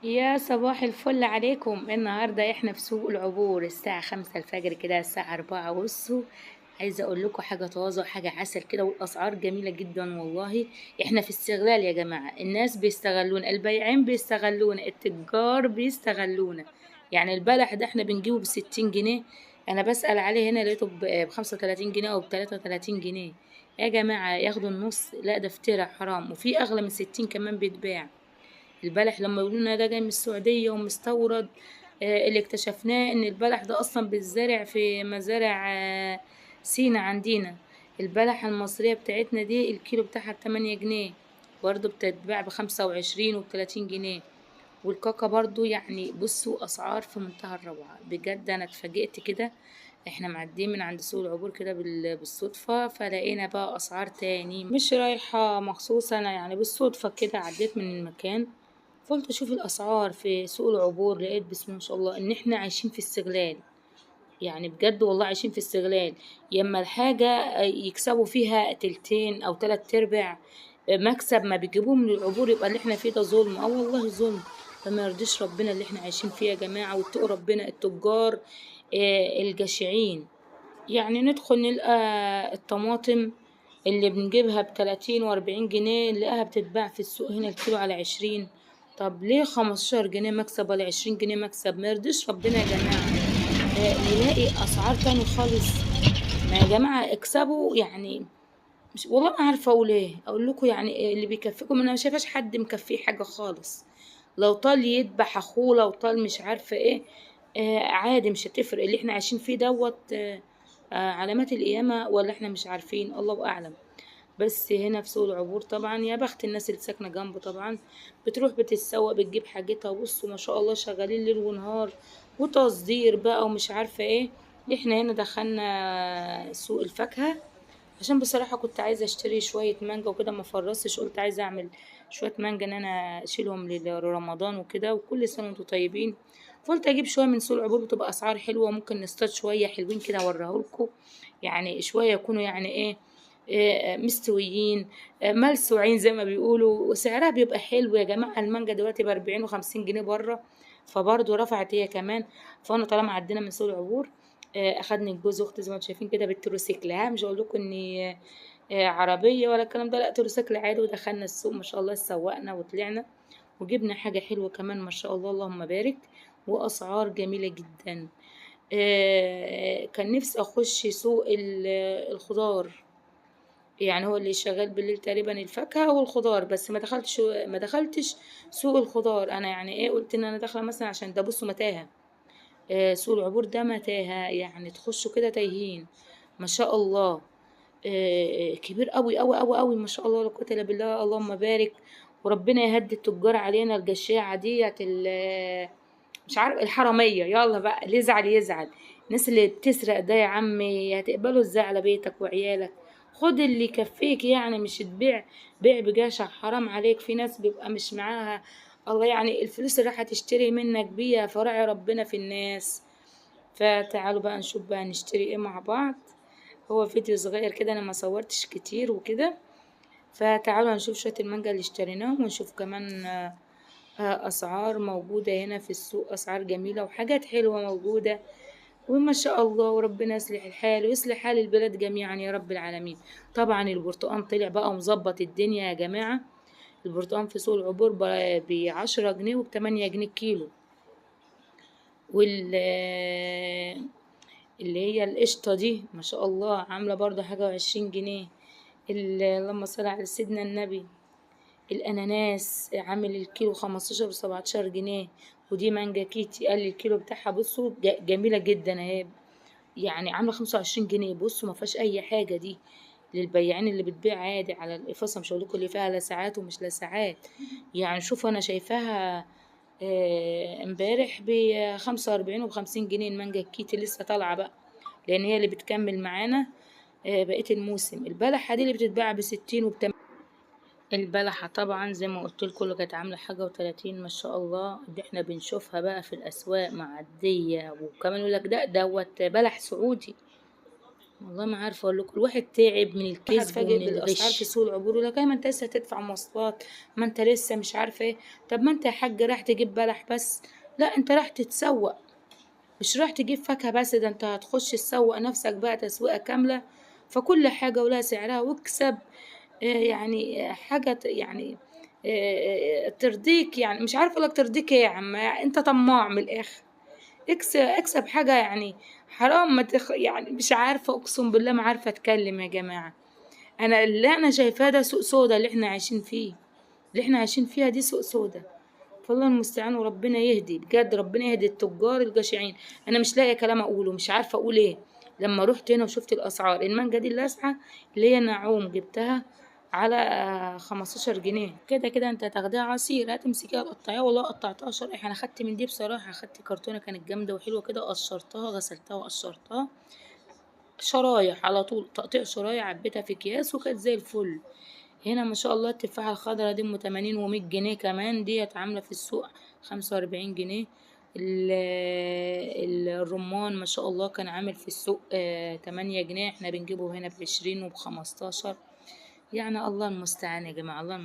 يا صباح الفل عليكم. النهاردة احنا في سوق العبور الساعة 5 الفجر كده، الساعة 4 بصوا. عايزة اقول لكم حاجة طازة وحاجة عسل كده، والاسعار جميلة جدا والله. احنا في استغلال يا جماعة، الناس بيستغلون، البياعين بيستغلون، التجار بيستغلونا. يعني البلح ده احنا بنجيبه ب60 جنيه. انا بسأل عليه هنا لقيته ب35 جنيه او ب33 جنيه. يا جماعة ياخدوا النص؟ لا ده افترا حرام، وفي اغلى من 60 كمان بيتباع. البلح لما يقولوا لنا ده جاي من السعودية ومستورد، اللي اكتشفناه ان البلح ده اصلا بيتزرع في مزارع سينا عندنا. البلح المصرية بتاعتنا دي الكيلو بتاعها ب8 جنيه، برضه بتتباع ب25 و30 جنيه. والكاكا برضو، يعني بصوا اسعار في منتهى الروعة بجد. انا اتفاجئت كده، احنا معديين من عند سوق العبور كده بالصدفة، فلقينا بقى اسعار تاني، مش رايحة مخصوص انا، يعني بالصدفة كده عديت من المكان. فقلت اشوف الاسعار في سوق العبور، لقيت بسم الله ما شاء الله ان احنا عايشين في استغلال. يعني بجد والله عايشين في استغلال. ياما الحاجة يكسبوا فيها تلتين أو 3/4 مكسب ما بيجيبوه من العبور، يبقى اللي احنا فيه ده ظلم. اه والله ظلم. فما يرضيش ربنا اللي احنا عايشين فيه يا جماعة، واتقوا ربنا التجار الجشعين. يعني ندخل نلقى الطماطم اللي بنجيبها ب30 و40 جنيه، نلاقيها بتتباع في السوق هنا الكيلو على 20. طب ليه 15 جنيه مكسب ولا 20 جنيه مكسب؟ ما يرضيش ربنا يا جماعة. نلاقي اسعار تاني خالص. ما يا جماعه اكسبوا يعني. مش والله ما عارفه اقول ايه، اقول لكم يعني اللي بيكفيكم. انا ما شايفاش حد مكفيه حاجه خالص. لو طال يذبح اخوه، لو طال مش عارفه ايه، عادي مش هتفرق. اللي احنا عايشين فيه دوت علامات القيامه، ولا احنا مش عارفين؟ الله اعلم. بس هنا في سوق العبور طبعا يا بخت الناس اللي ساكنه جنبه، طبعا بتروح بتتسوق بتجيب حاجتها. بصوا ما شاء الله شغالين ليل ونهار، وتصدير بقى ومش عارفه ايه. احنا هنا دخلنا سوق الفاكهه عشان بصراحه كنت عايزه اشتري شويه مانجا وكده، ما فرصتش. قلت عايزه اعمل شويه مانجا ان انا اشيلهم لرمضان وكده، وكل سنه وانتم طيبين. فقلت اجيب شويه من سوق العبور، بتبقى اسعار حلوه، ممكن نصطاد شويه حلوين كده اوريهولكم. يعني شويه يكونوا يعني ايه، مستويين، ملسوعين زي ما بيقولوا، وسعرها بيبقى حلو يا جماعة. المانجا دلوقتي ب40 و50 جنيه بره، فبرضه رفعت هي كمان. فانا طالما عدينا من سوق العبور، اخدني الجوز اختي زي ما انتم شايفين كده بالتروسيكل. ها مش هقول لكم اني عربية ولا الكلام ده، لا تروسيكل عادي. ودخلنا السوق ما شاء الله، سوقنا وطلعنا وجبنا حاجة حلوة كمان ما شاء الله، اللهم بارك. وأسعار جميلة جدا. كان نفسي أخش سوق الخضار. يعني هو اللي شغال بالليل تقريبا الفاكهة والخضار، بس ما دخلتش سوق الخضار. انا يعني ايه، قلت ان انا داخله مثلا عشان ده بصوا متاهة. سوق العبور ده متاهة، يعني تخشوا كده تايهين. ما شاء الله. كبير قوي قوي قوي قوي، ما شاء الله لا قوة الا بالله، اللهم بارك. وربنا يهدي التجار علينا الجشاعة ديت مش عارف الحرامية. يلا بقى اللي يزعل يزعل. الناس اللي بتسرق ده يا عمي هتقبله ازاي على بيتك وعيالك؟ خد اللي يكفيك، يعني مش تبيع بيع بجشع. حرام عليك. في ناس بيبقى مش معاها الله، يعني الفلوس اللي راح تشتري منك بيها، فراعي ربنا في الناس. فتعالوا بقى نشوف بقى نشتري ايه مع بعض. هو فيديو صغير كده، انا ما صورتش كتير وكده. فتعالوا نشوف شوية المانجا اللي اشتريناهم، ونشوف كمان أسعار موجودة هنا في السوق. أسعار جميلة وحاجات حلوة موجودة، وما شاء الله. وربنا يصلح الحال ويصلح حال البلاد جميعا يا رب العالمين. طبعا البرتقال طلع بقى ومظبط الدنيا يا جماعة. البرتقال في سوق العبور ب10 جنيه وب8 جنيه الكيلو. وال اللي هي القشطة دي ما شاء الله عاملة برضه حاجة و20 جنيه. اللهم صل على سيدنا النبي. الأناناس عامل الكيلو 15 و17 جنيه. ودي مانجا كيتي قال لي الكيلو بتاعها بصوا جميلة جدا اهي، يعني عاملة 25 جنيه. بصوا ما فيهاش أي حاجة دي. للبياعين اللي بتبيع عادي على القفصة، مش هقولكوا اللي فيها لساعات ومش لساعات. يعني شوفوا أنا شايفاها امبارح ب45 و50 جنيه. المانجا الكيتي لسه طالعة بقى، لأن هي اللي بتكمل معانا بقية الموسم. البلحة دي اللي بتتباع ب60 و80. البلحة طبعا زي ما قلت لكم اللي كانت عاملة حاجة و30 ما شاء الله. دي احنا بنشوفها بقى في الأسواق معدية، وكمان يقول لك ده دوت بلح سعودي. والله ما عارفه اقول لكم، الواحد تعب من الكذب هتفاجئ ومن بالاسعار في الغش. سوق العبور، ولا ما انت لسه هتدفع مواصلات، ما انت لسه مش عارفه ايه. طب ما انت يا حاج رايح تجيب بلح بس؟ لا، انت رايح تتسوق، مش رايح تجيب فاكهه بس، ده انت هتخش تسوق نفسك بقى تسويقه كامله. فكل حاجه ولها سعرها واكسب. يعني حاجه يعني ترضيك، يعني مش عارفه اقول لك ترضيك ايه يا عم، انت طماع من الاخر. اكسب حاجه يعني. حرام ما يعني مش عارفه، اقسم بالله ما عارفه اتكلم يا جماعه. اللي انا شايفاه ده سوق سودا اللي احنا عايشين فيه، اللي احنا عايشين فيها دي سوق سودا. فالله المستعان، وربنا يهدي بجد، ربنا يهدي التجار الجشعين. انا مش لاقيه كلام اقوله، مش عارفه اقول ايه. لما رحت هنا وشفت الاسعار، المانجا دي اللاسعه اللي هي نعوم جبتها على 15 جنيه. كده كده انت هتاخديها عصير، هتمسكيها تقطعيها، والله قطعتها شرايح. انا خدت من دي بصراحه، خدت كرتونه كانت جامده وحلوه كده، قشرتها غسلتها وقشرتها شرايح على طول، تقطيع شرايح، عبيتها في اكياس وكانت زي الفل. هنا ما شاء الله التفاحة الخضرا دي ام 80 و100 جنيه كمان، ديت عاملة في السوق 45 جنيه. الرمان ما شاء الله كان عامل في السوق 8 جنيه، احنا بنجيبه هنا ب20 وب15. يعني الله المستعان يا جماعة، الله